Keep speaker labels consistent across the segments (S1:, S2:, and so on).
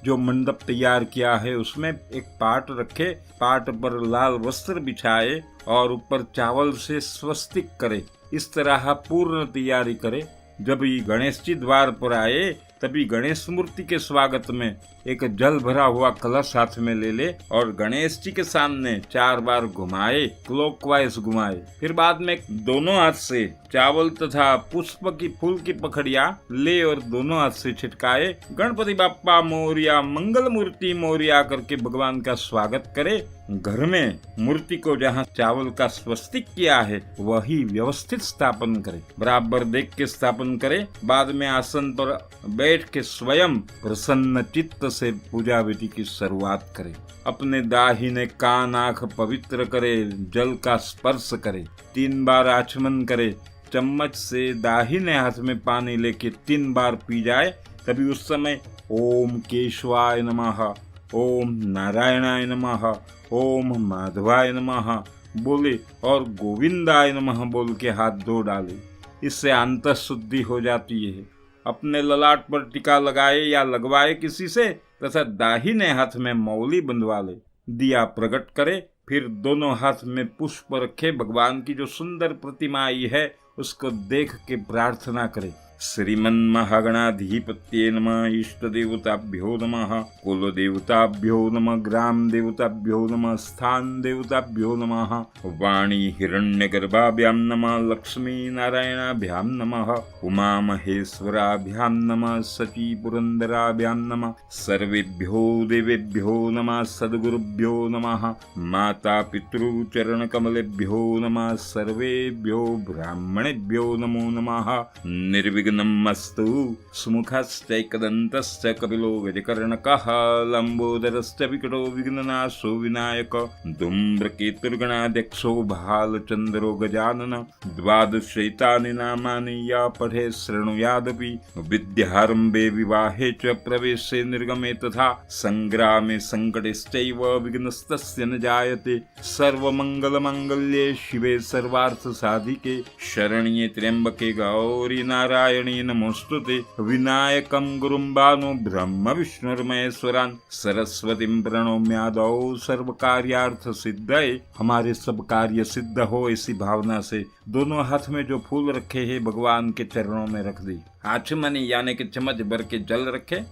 S1: जो मंडप तैयार किया है उसमें एक पाट रखे, पाट पर लाल वस्त्र बिछाए और ऊपर चावल से स्वस्तिक करे। इस तरह पूर्ण तैयारी करे। जब ये गणेश जी द्वार पर आए तभी गणेश मूर्ति के स्वागत में एक जल भरा हुआ कलश हाथ में ले ले और गणेश जी के सामने 4 बार घुमाए, क्लॉकवाइज घुमाए। फिर बाद में दोनों हाथ से चावल तथा पुष्प की फूल की पखड़िया ले और दोनों हाथ से छिटकाए, गणपति बाप्पा मोरिया, मंगल मूर्ति मोरिया करके भगवान का स्वागत करे। घर में मूर्ति को जहाँ चावल का स्वस्तिक किया है वही व्यवस्थित स्थापन करे, बराबर देख के स्थापन करे। बाद में आसन पर बैठ के स्वयं प्रसन्न चित्त से पूजा विधि की शुरुआत करे। अपने दाहिने कान आँख पवित्र करे, जल का स्पर्श करे, 3 बार आचमन करे। चम्मच से दाहिने हाथ में पानी लेके 3 बार पी जाए। तभी उस समय ओम केशवाय नमः, ओम नारायणाय नमः, ओम माधवाय नमः बोले और गोविंदाय नमः बोल के हाथ धो डाले। इससे अंतः शुद्धि हो जाती है। अपने ललाट पर टीका लगाए या लगवाए किसी से, तथा दाहिने हाथ में मौली बंधवा ले। दिया प्रकट करे, फिर दोनों हाथ में पुष्प रखे। भगवान की जो सुंदर प्रतिमा आई है उसको देख के प्रार्थना करे। श्रीमन्महागणाधिपत्ये नमः, इष्ट देवताभ्यो नमः, कुल देवताभ्यो नमः, ग्राम देवताभ्यो नमः, स्थान देवताभ्यो नमः, वाणी हिरण्यगर्भाभ्यां नमः, लक्ष्मी नारायणाभ्यां नमः, उमा महेश्वराभ्यां नमः, सची पुरंदराभ्यां नमः, सर्वेभ्यो देवेभ्यो नमः, सद्गुरुभ्यो नमः, माता पितृ चरण कमलेभ्यो नमः, सर्वेभ्यो ब्राह्मणेभ्यो नमो नमः। निर्विघ्नमस्तु। सुमुखश्चैकदन्तश्च कपिलो गजकर्णकः, लम्बोदरश्च विकटो विघ्ननाशो विनायक, धूम्रकेतुर्गणाध्यक्षो भालचन्द्रो गजानन, 12 नामानि या पठे शृणुयादपि, विद्यारम्भे विवाहे च प्रवेशे निर्गमे तथा संग्रामे संकटेश्चैव विघ्नस्तस्य न जायते। सर्वमंगलमांगल्ये शिवे सर्वार्थसाधिके, शरण्ये त्र्यंबके गौरी नारायणी नमोस्तुते। विनायकं गुरुं भानु ब्रह्म विष्णुर्महेश्वरान्, सरस्वतीं प्रणम्यादौ सर्व कार्यार्थ सिद्धये। हमारे सब कार्य सिद्ध हो ऐसी भावना से दोनों हाथ में जो फूल रखे हैं भगवान के चरणों में रख दी। आचमनी यानी कि चम्मच भर के जल रखे,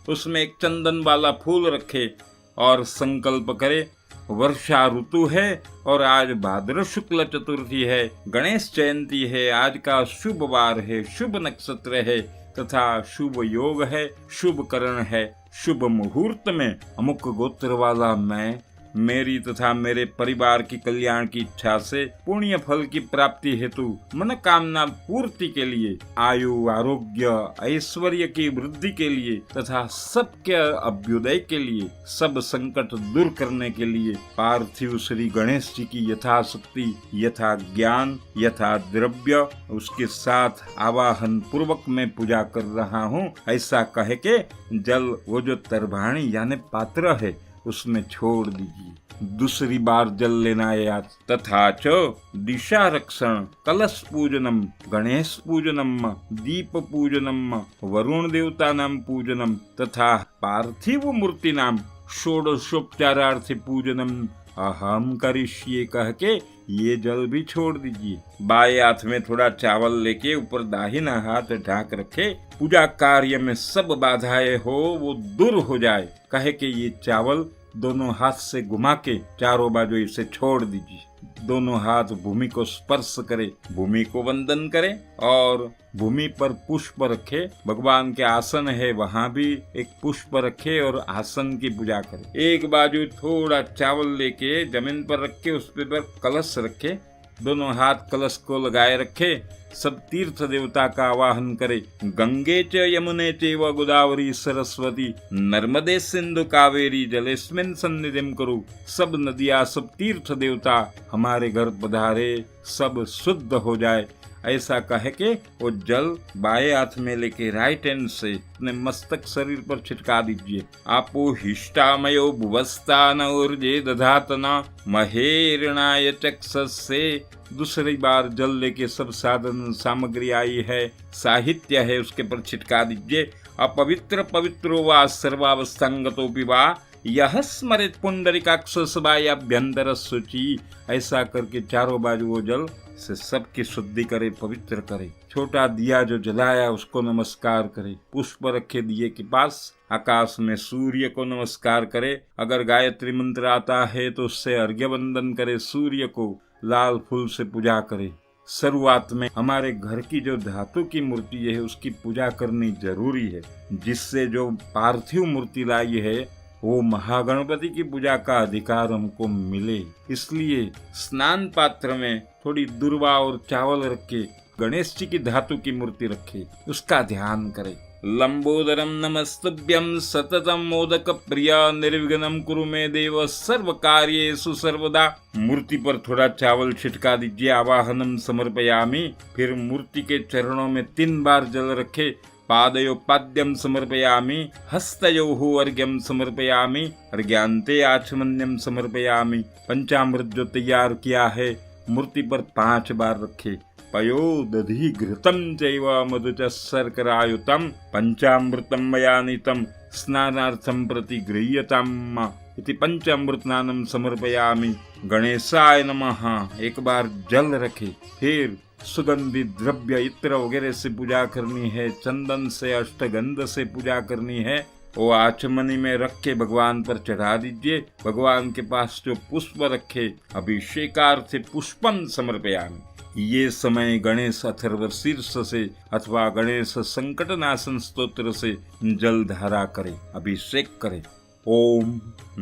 S1: उसमें एक चंदन वाला फूल रखे और संकल्प करे। वर्षा ऋतु है और आज भाद्र शुक्ल चतुर्थी है, गणेश जयंती है, आज का शुभ वार है, शुभ नक्षत्र है तथा शुभ योग है, शुभ करण है। शुभ मुहूर्त में अमुक गोत्र वाला मैं, मेरी तथा मेरे परिवार की कल्याण की इच्छा से पुण्य फल की प्राप्ति हेतु मनोकामना पूर्ति के लिए, आयु आरोग्य ऐश्वर्य की वृद्धि के लिए तथा सबके अभ्युदय के लिए, सब संकट दूर करने के लिए पार्थिव श्री गणेश जी की यथाशक्ति, यथा ज्ञान, यथा द्रव्य उसके साथ आवाहन पूर्वक मैं पूजा कर रहा हूँ, ऐसा कह के जल वो जो तरभाणी यानी पात्र है उसमें छोड़ दीजिए। दूसरी बार जल लेना है याद। तथा च दिशा रक्षण, कलश पूजनम, गणेश पूजनम, दीप पूजनम, वरुण देवता नाम पूजनम तथा पार्थिव मूर्ति नाम षोडशोपचारार्थ पूजनम अहम करिष्ये कह के ये जल भी छोड़ दीजिए। बाएं हाथ में थोड़ा चावल लेके ऊपर दाहिना हाथ ढाक रखे। पूजा कार्य में सब बाधाएं हो वो दूर हो जाए कहे के ये चावल दोनों हाथ से घुमा के चारों बाजू इसे छोड़ दीजिए। दोनों हाथ भूमि को स्पर्श करे, भूमि को वंदन करे और भूमि पर पुष्प रखे। भगवान के आसन है वहाँ भी एक पुष्प रखे और आसन की पूजा करे। एक बाजू थोड़ा चावल लेके जमीन पर रखे, उस पर कलश रखे, दोनों हाथ कलश को लगाए रखे। सब तीर्थ देवता का आवाहन करे। गंगे च यमुने चैव गोदावरी सरस्वती नर्मदे सिंधु कावेरी जलेस्मिन् सन्निधिं कुरु। सब नदियाँ, सब तीर्थ देवता हमारे घर पधारे, सब शुद्ध हो जाए ऐसा कह के वो जल बाएं हाथ में लेके राइट हैंड से अपने मस्तक शरीर पर छिटका दीजिए। आपो हिष्टामयो भुवस्तान ऊर्जे दधातना महेरणाय चक्षसे। दूसरी बार जल लेके सब साधन सामग्री आई है, साहित्य है, उसके पर छिटका दीजिए अपवित्र पवित्रो वा सर्वावस्थांगतोऽपि वा यह स्मरेत पुंडरीकाक्ष सभायाभ्यंतर शुचि। ऐसा करके चारों बाजू वो जल से सबकी शुद्धि करे, पवित्र करे। छोटा दिया जो जलाया उसको नमस्कार करे, पुष्प रखे दिए के पास, आकाश में सूर्य को नमस्कार करे। अगर गायत्री मंत्र आता है तो उससे अर्घ्य वंदन करे, सूर्य को लाल फूल से पूजा करे। शुरुआत में हमारे घर की जो धातु की मूर्ति है उसकी पूजा करनी जरूरी है। जिससे जो पार्थिव मूर्ति लाई है वो महागणपति की पूजा का अधिकार हमको मिले। इसलिए स्नान पात्र में थोड़ी दुर्वा और चावल रखे, गणेश जी की धातु की मूर्ति रखे, उसका ध्यान करे। लंबोदरम नमस्तुभ्यं सततम मोदक प्रिया निर्विघ्नं कुरु मे देव सर्व कार्येषु सर्वदा। मूर्ति पर थोड़ा चावल छिटका दीजिए, आवाहनम समर्पयामि। फिर मूर्ति के चरणों में 3 बार जल रखे। पादयो पाद्यम समर्पयामि, हस्तयोः अर्घ्यम समर्पयामि, अर्घ्यान्ते आचमन्यम समर्पयामि। पंचामृत जो तैयार किया है मूर्ति पर 5 बार रखे। पयो दधि घृतम चैव मधु च शर्करायुतम पंचामृतम मया नीतम स्नानार्थम प्रतिगृह्यताम् इति पंचामृतनानं समर्पयामि। गणेशाय नमः 1 बार जल रखे। फिर सुगंधित द्रव्य इत्र वगैरह से पूजा करनी है, चंदन से अष्टगंध से पूजा करनी है। वो आचमनी में रख के भगवान पर चढ़ा दीजिए। भगवान के पास जो पुष्प रखे, अभिषेकार्थ पुष्पम समर्पयामि। ये समय गणेश अथर्वशीर्ष से अथवा गणेश संकटनाशन स्तोत्र से जल धारा करे, अभिषेक करे। ओम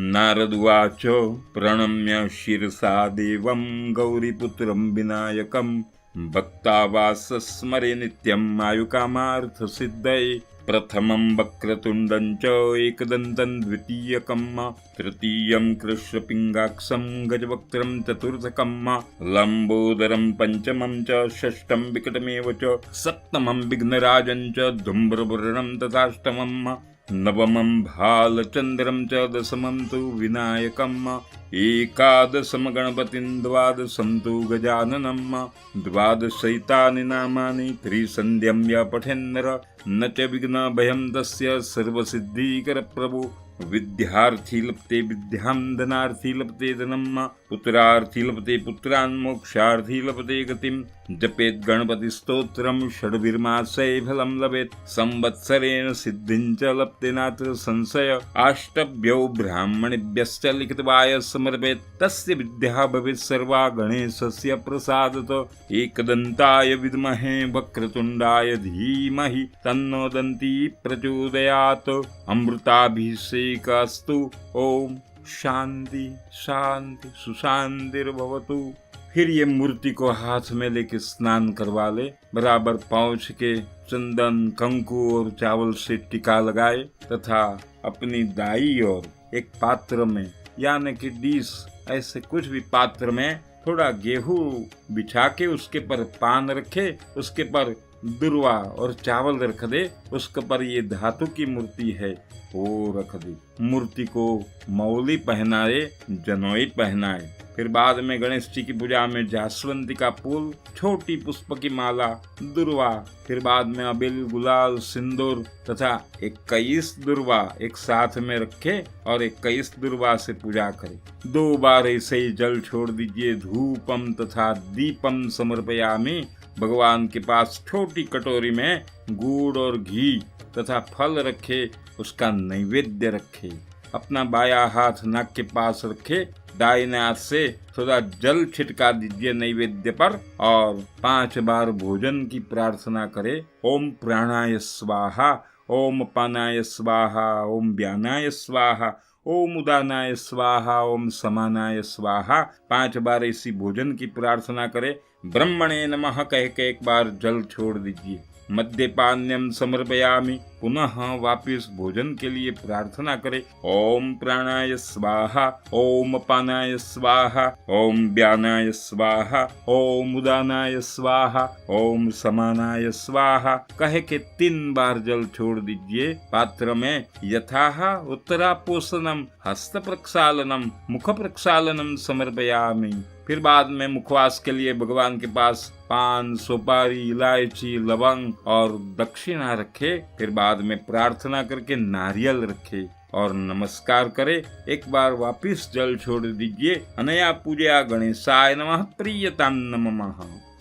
S1: नारद उवाच प्रणम्य शिरसा देवं गौरीपुत्रं विनायकं भक्तावास स्मरे नित्यं आयुकामार्थ सिद्धये। प्रथमं वक्रतुण्डं च एकदन्तं द्वितीयकं तृतीयं कृष्णपिङ्गाक्षं गजवक्त्रं चतुर्थकं लम्बोदरं पंचमं च षष्ठं विकटमेव च सप्तमं विघ्नराजं च धूम्रवर्णं तथाष्टमं नवमं भालचन्द्रं च दशमं तु विनायकम् एकादशं गणपतिं द्वादशं तु गजाननं द्वादशैतानि नामानि त्रिसन्ध्यं य पठेन्नर न च विघ्नभयं तस्य सर्वसिद्धिकर प्रभु। विद्यार्थी लभते विद्यां धनार्थी लभते धनं पुत्रार्थी लभते पुत्रान् मोक्षार्थी लभते गतिं। जपेत् गणपति स्तोत्रं षड्भिर्मासे फलं लभेत् संवत्सरेण सिद्धिं च लभते नात्र संशय। अष्टभ्यो ब्राह्मणेभ्यश्च लिखितवाय समर्पेत् तस्य विद्या भवेत् सर्वा गणेशस्य प्रसादतः। एकदन्ताय विद्महे वक्रतुण्डाय धीमहि तन्नो दन्ती प्रचोदयात्। अमृताभिषेकस्तु। ओम शांति शांति सुशांतिर्भवतु। फिर ये मूर्ति को हाथ में लेके स्नान करवा ले। बराबर पहुँच के चंदन कंकु और चावल से टीका लगाए तथा अपनी दाई और एक पात्र में यानी कि डिश ऐसे कुछ भी पात्र में थोड़ा गेहूं बिछा के उसके पर पान रखे, उसके पर दुर्वा और चावल रख दे, उसके पर ये धातु की मूर्ति है वो रख दी। मूर्ति को मौली पहनाए, जनोई पहनाए। फिर बाद में गणेश जी की पूजा में जासवंती का फूल, छोटी पुष्प की माला, दुर्वा, फिर बाद में अबील गुलाल सिंदूर तथा 21 दुर्वा एक साथ में रखे और 21 दुर्वा से पूजा करे। 2 बार ऐसे ही जल छोड़ दीजिए। धूपम तथा दीपम समर्पयामि। भगवान के पास छोटी कटोरी में गुड़ और घी तथा फल रखे, उसका नैवेद्य रखे। अपना बाया हाथ नाक के पास रखे, दाहिने हाथ से थोड़ा जल छिटका दीजिए नैवेद्य पर और 5 बार भोजन की प्रार्थना करे। ओम प्राणाय स्वाहा, ओम अपानाय स्वाहा, ओम व्यानाय स्वाहा, ओम उदानाय स्वाहा, ओम समानाय स्वाहा। 5 बार ऐसी भोजन की प्रार्थना करे। ब्रह्मणे नमः कह के 1 बार जल छोड़ दीजिए। मद्यपान्यम समर्पयामि। पुनः वापिस भोजन के लिए प्रार्थना करे। ओम प्राणाय स्वाहा, ओम अपानाय स्वाहा, ओम व्यानाय स्वाहा, ओम उदानाय स्वाहा, ओम समानाय स्वाहा कह के 3 बार जल छोड़ दीजिए। पात्र में यथा उत्तरापोषणम, हस्त प्रक्षालनम, मुख प्रक्षालनम समर्पयामि। फिर बाद में मुखवास के लिए भगवान के पास पान, सुपारी, इलायची, लवंग और दक्षिणा रखे। फिर बाद में प्रार्थना करके नारियल रखे और नमस्कार करे। एक बार वापिस जल छोड़ दीजिए। अनया पूजया गणेशाय नमः प्रियताम नमः।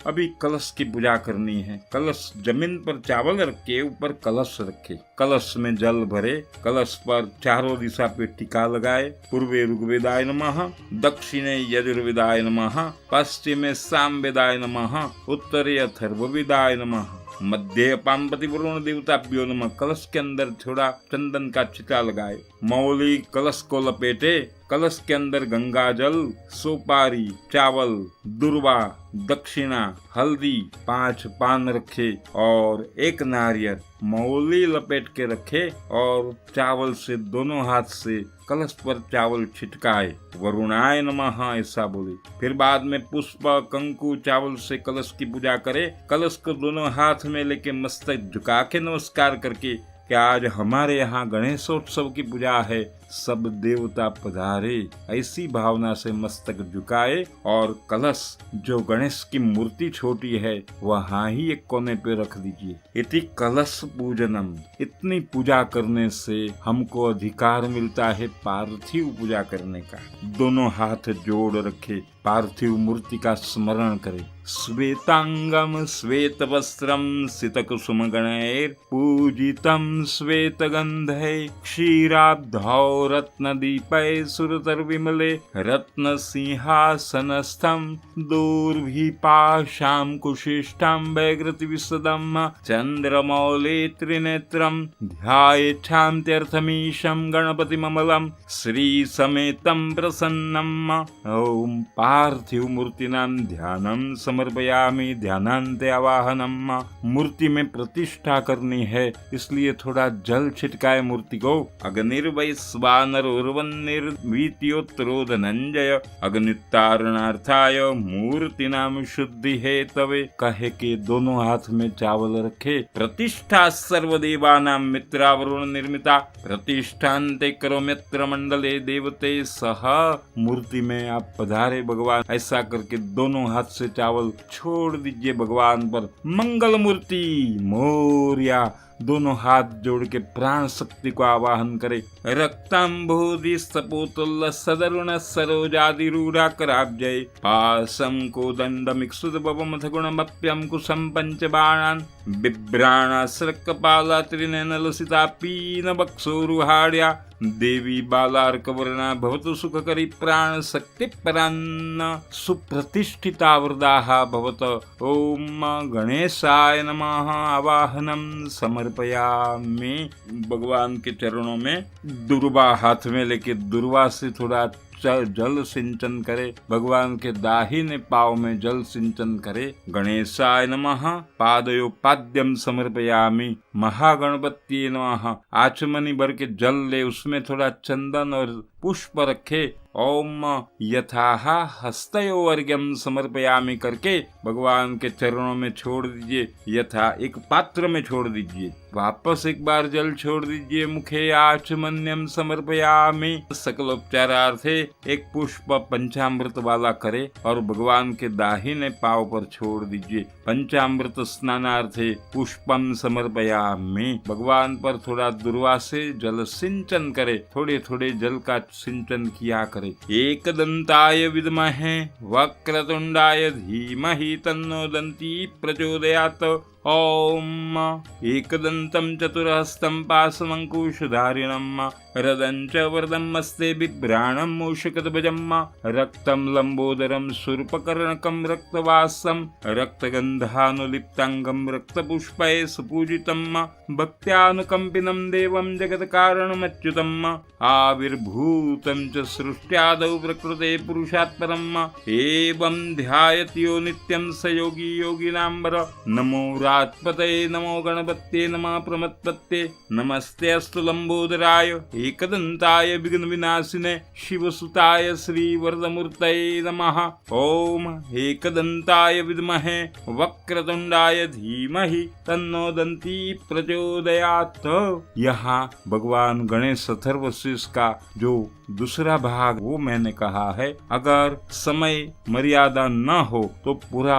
S1: अभी कलश की पूजा करनी है। कलश जमीन पर चावल रखे, ऊपर कलश रखे, कलश में जल भरे, कलश पर चारों दिशा पे टीका लगाए। पूर्वे ऋग्वेदाय नमः, दक्षिणे यजुर्वेदाय नमः, पश्चिमे सामवेदाय नमः, उत्तरे अथर्ववेदाय नमः, मध्य पार्वती वरुण देवताभ्यो नमः। कलश के अंदर थोड़ा चंदन का छिटा लगाए। मौली कलश को लपेटे। कलश के अंदर गंगा जल, सुपारी, चावल, दुर्वा, दक्षिणा, हल्दी, 5 पान रखे और 1 नारियल। मौली लपेट के रखे और चावल से दोनों हाथ से कलश पर चावल छिटकाए। वरुणाय नमः ऐसा बोले। फिर बाद में पुष्प, कंकु, चावल से कलश की पूजा करे। कलश को दोनों हाथ में लेके मस्तक झुका के नमस्कार करके कि आज हमारे यहाँ गणेशोत्सव की पूजा है, सब देवता पधारे, ऐसी भावना से मस्तक झुकाए और कलश जो गणेश की मूर्ति छोटी है वहाँ ही एक कोने पे रख दीजिए। इति कलश पूजनम। इतनी पूजा करने से हमको अधिकार मिलता है पार्थिव पूजा करने का। दोनों हाथ जोड़ रखे, पार्थिव मूर्ति का स्मरण करे। श्वेतांगम श्वेत वस्त्रम सितकुसुम गणैर पूजितम श्वेत गंधे क्षीराब्धौ रत्न दीपै सुरतर विमले रत्न सिंहासनस्थम दूर्भिपाशां कुशिष्टां वैकृति विशदम चंद्रमौले त्रिनेत्रम ध्यायेच्छान्त्यर्थमीशं गणपतिममलं श्री समेतं प्रसन्नम। ओम पार्थिव मूर्तिनां ध्यानं समर्पयामि। ध्यानान्ते आवाहनम। मूर्ति में प्रतिष्ठा करनी है, इसलिए थोड़ा जल छिटकाए मूर्ति को। अग्निर्वैश्वानरोर्वन्निर्वीत्योत्तरो धनंजय अग्नितारणार्थाय मूर्तिनाम शुद्धि हेतवे। कहे के दोनों हाथ में चावल रखे। प्रतिष्ठा सर्वदेवानां मित्रावरुण निर्मिता प्रतिष्ठान्ते करो मित्र मंडले देवते सह। मूर्ति में आप पधारे भगवान, ऐसा करके दोनों हाथ से चावल छोड़ दीजिए भगवान पर। मंगल मूर्ति मोरया। दोनों हाथ जोड़ के प्राण शक्ति को आवाहन करे। रक्तांबोधि सपोतुल्ल सदरुण सरोजादिरूढ़ा कराब्जय पासं कोदंडमिक्षुद भवमथ गुणमप्यं कुशं पंचबाणान् बिभ्राणा स्रक्कपाला त्रिनयन लसिता पीन बक्षोरुहाड्या देवी बालार्कवर्णा भवतु सुखकरी प्राण शक्ति परान्न सुप्रतिष्ठिता वरदाः भवत। ओम गणेशाय नमः आवाहनम समर्पयामि। भगवान के चरणों में दुर्वा हाथ में लेके दुर्वा से थोड़ा जल सिंचन करे। भगवान के दाहिने पांव में जल सिंचन करे। गणेशाय नमः पादयोपाद्यम समर्पयामि। महागणपति नमः। आचमनी भर के जल ले, उसमें थोड़ा चंदन और पुष्प रखे। ओम यथाह हस्तयो अर्घ्यम समर्पयामि करके भगवान के चरणों में छोड़ दीजिए। यथा एक पात्र में छोड़ दीजिए। वापस एक बार जल छोड़ दीजिए। मुखे आचमन्यम समर्पयामि। सकलोपचारार्थे एक पुष्प पंचामृत वाला करे और भगवान के दाहिने पांव पर छोड़ दीजिए। पंचामृत स्नानार्थे पुष्पम समर्पयामि। भगवान पर थोड़ा दुर्वा से जल सिंचन करे। थोड़े थोड़े जल का सिंचन किया करे। एकदंताय विद्महे वक्रतुंडाय धीमहि तन्नो दन्ती प्रचोदयात्। ओम एकदन्तं चतुरहस्तं पाशमंकुशधारिणं रदं च वरदं मस्ते बिभ्राणं मूषकध्वजं रक्तं लंबोदरं शूर्पकर्णकं रक्तवासं रक्तगन्धानुलिप्तांगं रक्तपुष्पैः सुपूजितं भक्त्यानुकंपिनं देवं जगत्कारणमच्युतम् आविर्भूतं च सृष्ट्यादौ प्रकृते पुरुषात् परम् एवं ध्यायत्यो नित्यं स योगी योगिनाम्बर। नमो रात्पते नमो गणपते नमः प्रमत्पते नमस्ते अस्तु लंबोदराय एकदंताय विघ्न विनाशिने शिवसुताय श्री वरदमूर्तये नमः। ओम एकदंताय विद्महे वक्रतुंडाय धीमहि तन्नो दंती प्रचोदयात्। यहाँ भगवान गणेश अथर्वशीर्ष का जो दूसरा भाग वो मैंने कहा है, अगर समय मर्यादा न हो तो पूरा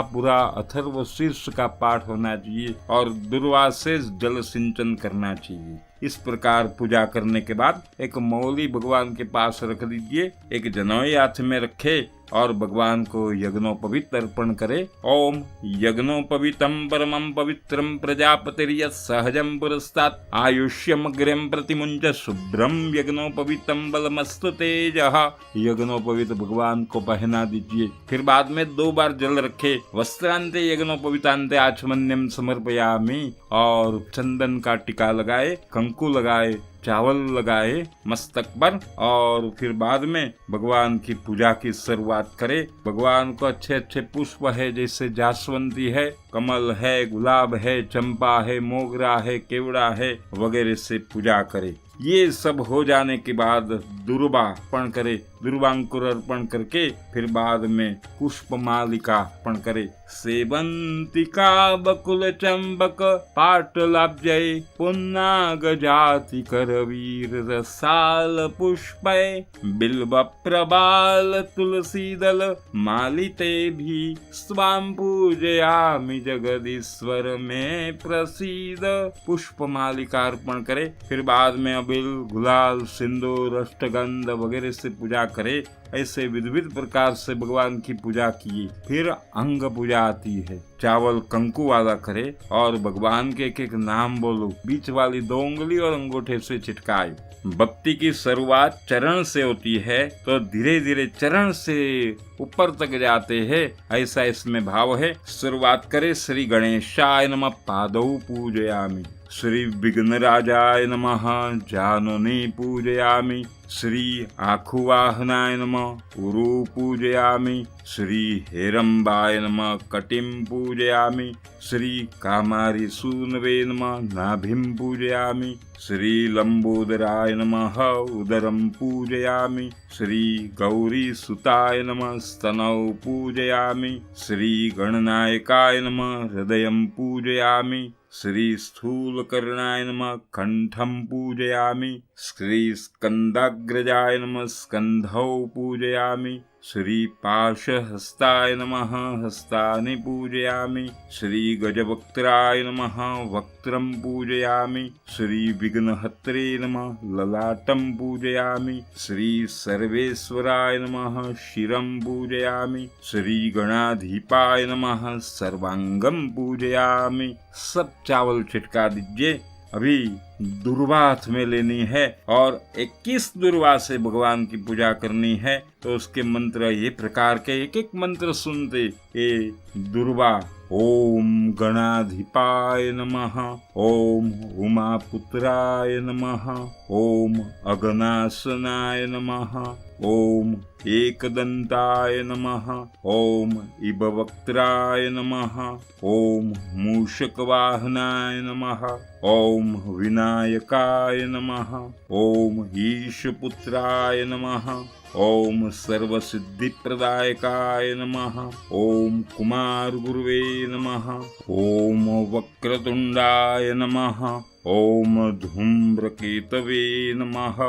S1: अथर्वशीर्ष का पाठ होना चाहिए और दुर्वा से जल सिंचन करना चाहिए। इस प्रकार पूजा करने के बाद एक मौली भगवान के पास रख दीजिए, एक जनोई हाथ में रखे और भगवान को यज्ञोपवीत अर्पण करे। ओम यज्ञोपवीतम परमं पवित्रम प्रजापतिर्यत् सहजं पुरस्तात् आयुष्यम अग्र्यं प्रतिमुंच शुभ्रम यज्ञोपवीतम बलमस्तु तेजः। यज्ञोपवीत भगवान को पहना दीजिए, फिर बाद में 2 बार जल रखे। वस्त्रांते यज्ञोपवीतांते आचमन्यम समर्पयामि, और चंदन का टीका लगाए, कंकु लगाए, चावल लगाए मस्तक पर, और फिर बाद में भगवान की पूजा की शुरुआत करे। भगवान को अच्छे अच्छे पुष्प है, जैसे जासवंती है, कमल है, गुलाब है, चंपा है, मोगरा है, केवड़ा है वगैरह से पूजा करे। ये सब हो जाने के बाद दुर्वा अर्पण करे, दुर्वांकुर अर्पण करके फिर बाद में पुष्पमालिका अर्पण करे। सेवंतिका बकुल चंबक पाटलाब्जय पुन्नाग जाति करवीर रसाल पुष्पय बिल्व प्रबाल तुलसी दल मालिते भी स्वाम पूजयामि जगदीश्वर में प्रसीद। पुष्पमालिका अर्पण करे, फिर बाद में अबिल, गुलाल, सिंदूर, अष्टगंध वगैरह से पूजा करे। ऐसे विविध प्रकार से भगवान की पूजा की। फिर अंग पूजा आती है, चावल कंकु वाला करे और भगवान के एक नाम बोलो, बीच वाली 2 उंगली और अंगूठे से चिटकाए। भक्ति की शुरुआत चरण से होती है, तो धीरे धीरे चरण से ऊपर तक जाते हैं, ऐसा इसमें भाव है। शुरुआत करे श्री गणेशाय नमः पादौ पूजयामि, श्री विघ्नराजाय नमः जानने पूजयामि, श्री आखुवाहनाय नमः उरु पूजयामि, श्री हेरंबाय नमः कटिं पूजयामि, श्री कामारी सूनवे नमः नाभिं पूजयामि, श्री लंबोदराय नमः उदरं पूजयामि, श्री गौरी सुताय नमः स्तनौ पूजयामि, श्री गणनायकाय नमः हृदयं पूजयामि, श्री स्थूलकर्णाय नमः कंठं पूजयामि, श्री स्कंदाग्रजाय नमः स्कंधौ पूजयामि, श्री पाशहस्ताय नमः हस्तानि पूजयामि, श्री गजवक्त्राय नमः वक्त्रं पूजयामि, श्री विघ्नहत्रे नमः ललाटं पूजयामि, श्री सर्वेश्वराय नमः शिरं पूजयामि, श्री गणाधिपाय नमः सर्वांगं पूजयामि। सब चावल छिटका दीजिए। अभी दुर्वा हाथ में लेनी है और 21 दुर्वा से भगवान की पूजा करनी है, तो उसके मंत्र ये प्रकार के एक मंत्र सुनते। ए दुर्वा ओम गणाधिपाय नमः, ओम उमापुत्राय नमः, ओम अगनासनाय नमः, ओम एकदंताय नमः, ओम इबवक्त्राय नमः, ओम मूषकवाहनाय नमः, ओम विनायकाय नमः, ओम ईशपुत्राय नमः, ओम सर्वसिद्धिप्रदायकाय नमः, ओम कुमार गुरुवे नमः, ओम वक्रतुंडाय नमः, ओम धूम्रकेतवे नमः,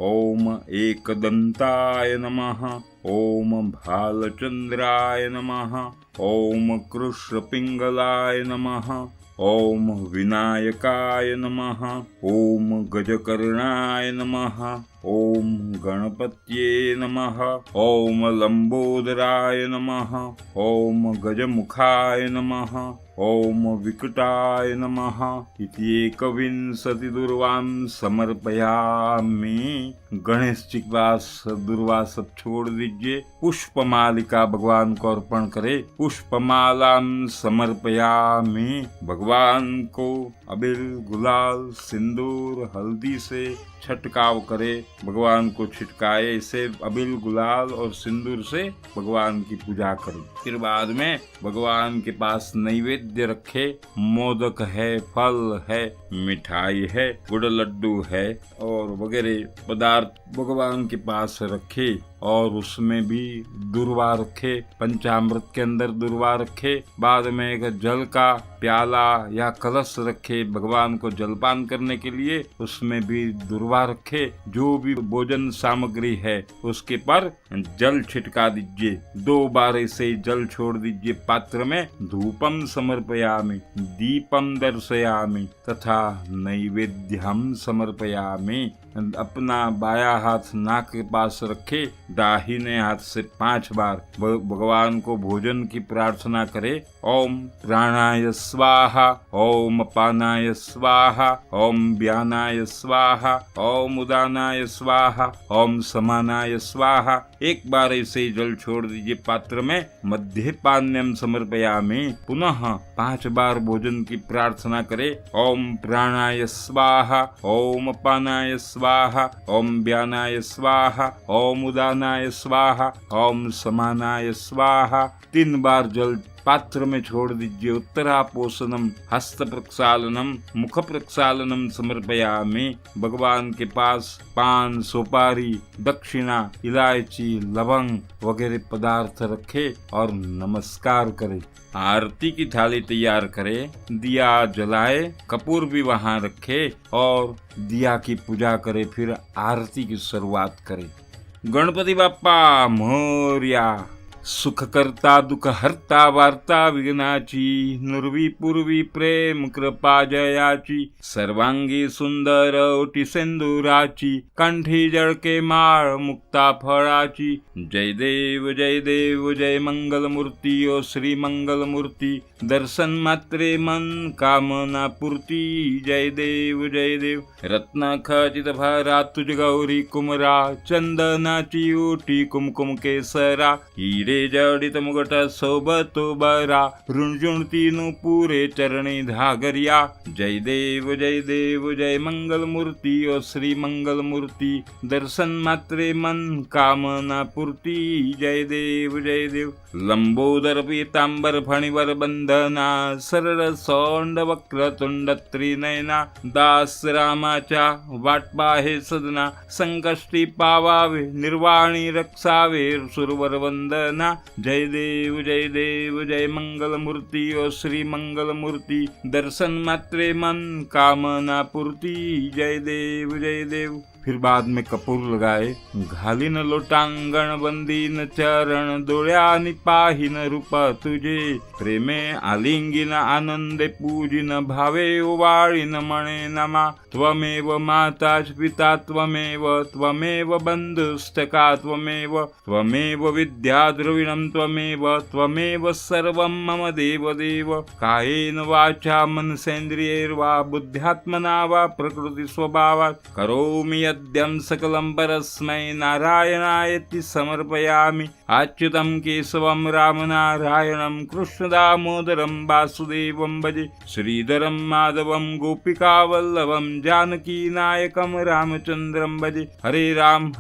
S1: ओम एकदंताय नमः, ओम भालचंद्राय नमः, ओम कृष्णपिंगलाय नमः, ओम विनायकाय नमः, ओम गजकर्णाय नमः, ओम गणपत्ये नमः, ओम लंबोदराय नमः, ओम गजमुखाय नमः, ओम विकटाय नमः। इति 21 दुर्वां समर्पयामि। गणेश जी के पास दुर्वा सब छोड़ दीजिए, पुष्पमालिका भगवान को अर्पण करे। पुष्पमालां समर्पयामि, भगवान को अबीर, गुलाल, सिंदूर, हल्दी से छटकाव करे, भगवान को छिटकाए, इसे अबीर, गुलाल और सिंदूर से भगवान की पूजा करे। फिर बाद में भगवान के पास नैवेद्य रखे, मोदक है, फल है, मिठाई है, गुड़ लड्डू है और वगैरह पदार्थ भगवान के पास रखे और उसमें भी दुर्वा रखे, पंचामृत के अंदर दुर्वा रखे। बाद में एक जल का प्याला या कलश रखे भगवान को जलपान करने के लिए, उसमें भी दुर्वा रखे। जो भी भोजन सामग्री है उसके पर जल छिटका दीजिए, 2 बार ऐसे जल छोड़ दीजिए पात्र में। धूपम समर्पयामि, दीपम दर्शयामि तथा नैवेद्यम समर्पयामि। अपना बाया हाथ नाक के पास रखे, दाहिने हाथ से 5 बार भगवान को भोजन की प्रार्थना करे। ओम प्राणाय स्वाहा, ओम अपानाय स्वाहा, ओम व्यानाय स्वाहा, ओम उदानाय स्वाहा, ओम समानाय स्वाहा। 1 बार ऐसे जल छोड़ दीजिए पात्र में। मध्यपान्यम समर्पयामि, पुनः 5 बार भोजन की प्रार्थना करे। ओम प्राणाय स्वाहा, ओम अपानाय स्वाहा, ओम व्यानाय स्वाहा, ओम उदानाय स्वाहा, ओम समानाय स्वाहा। 3 बार जल पात्र में छोड़ दीजिए। उत्तरापोषणम, हस्त प्रक्षालनम, मुख प्रक्षालनम समर्पयामि। भगवान के पास पान, सुपारी, दक्षिणा, इलायची, लवंग वगैरह पदार्थ रखे और नमस्कार करे। आरती की थाली तैयार करे, दिया जलाए, कपूर भी वहाँ रखे और दिया की पूजा करे। फिर आरती की शुरुआत करे। गणपति बाप्पा मोरया। सुख करता दुख हरता वार्ता विघ्नाची, नुरवी पूर्वी प्रेम कृपा जयाची, सर्वांगी सुंदर ओटी सिंदुराची, कंठी जळके माळ मुक्ता फळाची। जय देव जय देव जय मंगल मूर्ती ओ श्री मंगल मूर्ती, दर्शन मात्रे मन कामना पूर्ती। जय देव जय देव। रत्न खचित भरा तुझ गौरी कुमरा, चंदनाची ओटी कुमकुम केसरा, हिरे जडित मुगट सोबतो बरा, रुंजुणती नुपुरे चरणी धागरिया। जय देव जय मंगल मूर्ती ओ श्री मंगल मूर्ती, दर्शन मात्रे मन कामना पूर्ती। जय देव जय देव। लंबोदर पीतांबर फणिवर बंधना, सरळ सोंड वक्र तुंड त्रिनयना, दास रामाच्या वाटपा हे सदना, संकष्टी पावावे निर्वाणी रक्षावे सुरवर वंदना। जय देव जय मंगल मूर्ती ओ श्री मंगल मूर्ती, दर्शन मात्रे मन कामना पूर्ती। जय देव जय देव। फिर बाद में कपूर लगाए, घालीन लोटांगण बंदीन चरण, डोळ्यानी पाहिन रूप तुझे, प्रेमे आलिंगिन आनंदे पूजिन, भावे ओवाळीन मणे नमा। त्वमेव माता पिता त्वमेव, त्वमेव बंधुस्तका त्वमेव, त्वमेव विद्या द्रविणं त्वमेव, त्वमेव सर्वं मम देव देव। कायेन वाचा मनसेन्द्रियैर्वा बुद्ध्यात्मना वा प्रकृति स्वभावात् करोमि यद्यं सकलं परस्मै नारायणायति समर्पयामि। अच्युतं केशवं रामनारायणं कृष्णदामोदरं वासुदेवं भजे, श्रीधरं माधवं गोपिकावल्लभं जानकी नायकं रामचन्द्रं भजे। हरे राम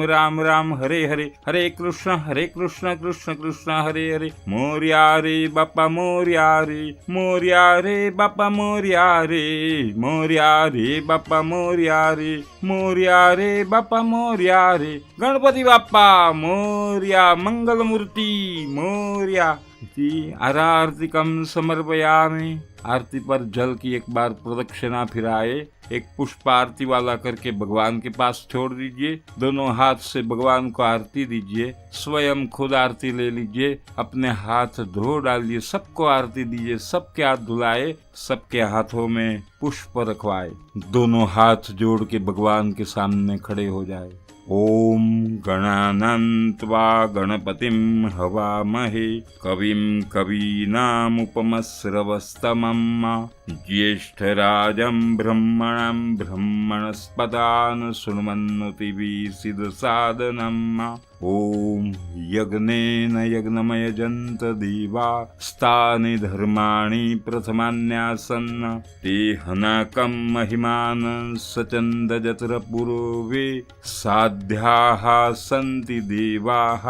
S1: राम राम हरे हरे, हरे कृष्ण कृष्ण कृष्ण हरे हरे। मोरया रे बापा मोरया रे, मोरया रे बापा मोरया रे, मोरया रे बापा मोरया रे, मोरया रे बापा मोरया रे। गणपती बाप्पा मोरया, मंगल मूर्ती मोरया। आरतिकम समर्पयामि। आरती पर जल की 1 बार प्रदक्षिणा फिराए, एक पुष्प आरती वाला करके भगवान के पास छोड़ दीजिए। दोनों हाथ से भगवान को आरती दीजिए, स्वयं खुद आरती ले लीजिए, अपने हाथ धो डालिए, सबको आरती दीजिए, सबके हाथ धुलाए, सबके हाथों में पुष्प रखवाए। दोनों हाथ जोड़ के भगवान के सामने खड़े हो जाए। ओम गणानां त्वा गणपतिं हवामहे, कविं कवीनामुपमश्रवस्तमम्, ज्येष्ठराजं ब्रह्मणं ब्रह्मणस्पदान् शृण्वन्नोतिभिः सिद्धसादनम्। ॐ यज्ञेन यज्ञमयजन्त देवा स्तानि धर्माणि प्रथमान्यासन् ते हनकं महिमान् सचन्दजत्रपुरोवे साध्याः सन्ति देवाः।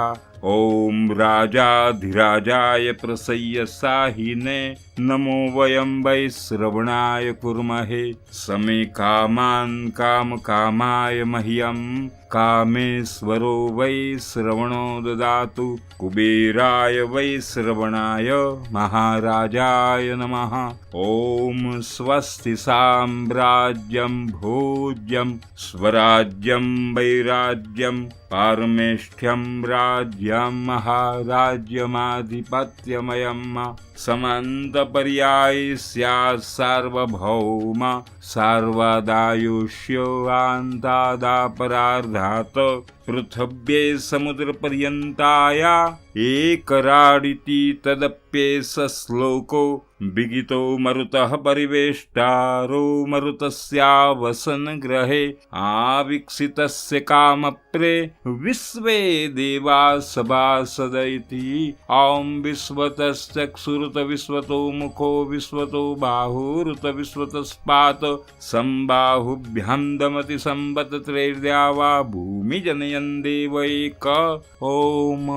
S1: ॐ राजाधिराजाय प्रसय्यसाहिने नमो वयं वै श्रवणाय कुर्महे। समे कामान् कामकामाय मह्यं कामेश्वरो वै श्रवणो ददातु। कुबेराय वै श्रवणाय महाराजाय नमः। ॐ स्वस्ति साम्राज्यं भोज्यं स्वराज्यं वैराज्यं पारमेष्ठ्यं राज्यं महाराज्यमाधिपत्यमयम्। समन्तपर्यायी स्यात् सार्वभौम सार्वदायुष्योऽन्तादापरार्धात् पृथिव्यै समुद्रपर्यन्ताया एकराडिति तदप्येष श्लोको विगितो मरुतः परिवेष्टारो मरुतस्यावसन ग्रहे आविक्षितस्य कामप्रे विश्वे देवा सभासद इति। ॐ विश्वतश्चक्षुरुत विश्वतो मुखो विश्वतो बाहुरुत विश्वतस्पात संबाहुभ्यां दमति संवत्सरैर्द्यावा भूमि जनयन् देव एक। ॐ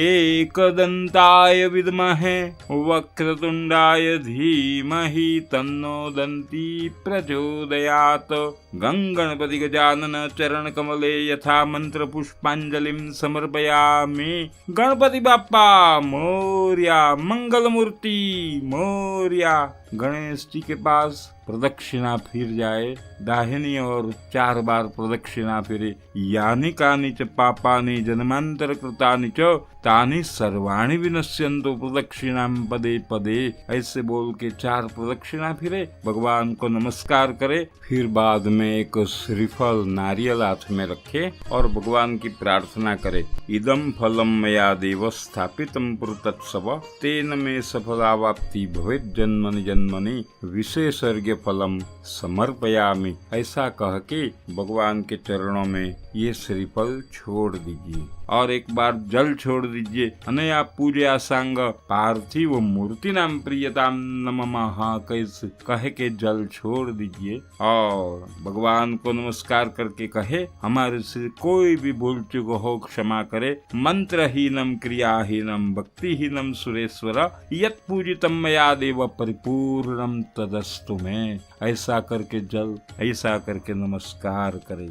S1: एकदन्ताय विद्महे वक्रतुण्डाय धीमहि तन्नो दन्ती प्रचोदयात्। गणपति गजानन चरण कमले यथा मंत्र पुष्पांजलिं समर्पयामि। गणपति बाप्पा मोरया, मंगल मूर्ति मोरया। गणेश जी के पास प्रदक्षिणा फिर जाए, दाहिनी और 4 बार प्रदक्षिणा फिरे। यानि कानि च पापानि जन्मांतर कृतानि च तानि सर्वाणि विनश्यन्तु प्रदक्षिणां पदे पदे। ऐसे बोल के 4 प्रदक्षिणा फिरे, भगवान को नमस्कार करे, फिर बाद में एक श्रीफल नारियल हाथ में रखे और भगवान की प्रार्थना करे। इदं फलम मया देव स्थापितं पुरतत्सव तेन मे सफलावाप्ति भवेत् जन्मनि जन्मनि विशेषर्घ्य फलम समर्पयामि। ऐसा कह के भगवान के चरणों में ये श्रीफल छोड़ दीजिए और एक बार जल छोड़ दीजिए। अनया पूजया सांग पार्थिव मूर्ति नाम प्रियताम नमः कैसे कहे के जल छोड़ दीजिए और भगवान को नमस्कार करके कहे हमारे से कोई भी भूल चूक हो क्षमा करे। मंत्रहीनम क्रियाहीनम भक्तिहीनम सुरेश्वर यत् पूजितम मया देव परिपूर्णम तदस्तु में। ऐसा करके जल, ऐसा करके नमस्कार करे।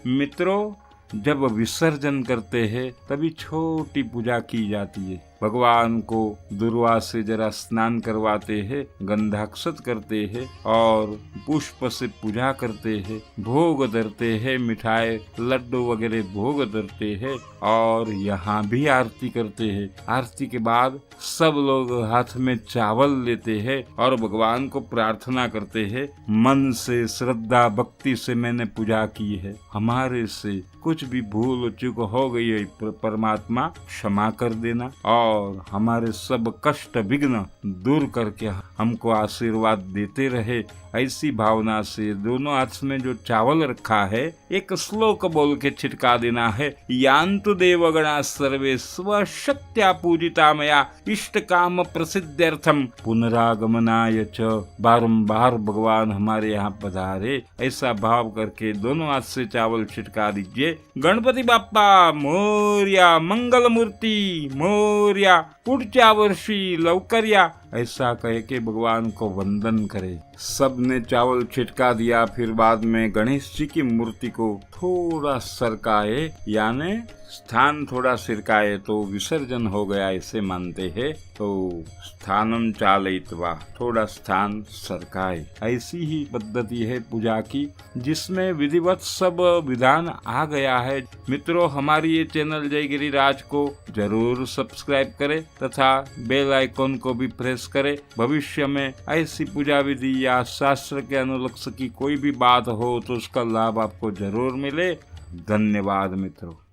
S1: मित्रों, जब विसर्जन करते हैं तभी छोटी पूजा की जाती है। भगवान को दुर्वा से जरा स्नान करवाते हैं, गंधाक्षत करते हैं और पुष्प से पूजा करते हैं, भोग धरते हैं, मिठाई लड्डू वगैरह भोग धरते हैं और यहाँ भी आरती करते हैं। आरती के बाद सब लोग हाथ में चावल लेते हैं और भगवान को प्रार्थना करते हैं, मन से श्रद्धा भक्ति से मैंने पूजा की है, हमारे से कुछ भी भूल चूक हो गई है परमात्मा क्षमा कर देना और हमारे सब कष्ट विघ्न दूर करके हमको आशीर्वाद देते रहे। ऐसी भावना से दोनों हाथ में जो चावल रखा है एक श्लोक बोल के छिटका देना है। यान्तु देवगणा सर्वे स्वशक्त्या पूजिता मया इष्ट काम प्रसिद्ध्यर्थम पुनरागमनाय च। बारंबार भगवान हमारे यहाँ पधारे, ऐसा भाव करके दोनों हाथ से चावल छिटका दीजिए। गणपति बाप्पा मोरया, मंगल मूर्ति मोरया, पुढच्या वर्षी लवकर या, ऐसा कह के भगवान को वंदन करे। सब ने चावल छिटका दिया। फिर बाद में गणेश जी की मूर्ति को थोड़ा सरकाए, यानी स्थान थोड़ा सिरकाए तो विसर्जन हो गया ऐसे मानते हैं। तो स्थानम चालयित्वा, थोड़ा स्थान सरकाए। ऐसी ही पद्धति है पूजा की जिसमें विधिवत सब विधान आ गया है। मित्रों, हमारी ये चैनल जय गिरिराज को जरूर सब्सक्राइब करें तथा बेल आइकॉन को भी प्रेस करें। भविष्य में ऐसी पूजा विधि या शास्त्र के अनुलक्ष्य की कोई भी बात हो तो उसका लाभ आपको जरूर मिले। धन्यवाद मित्रों।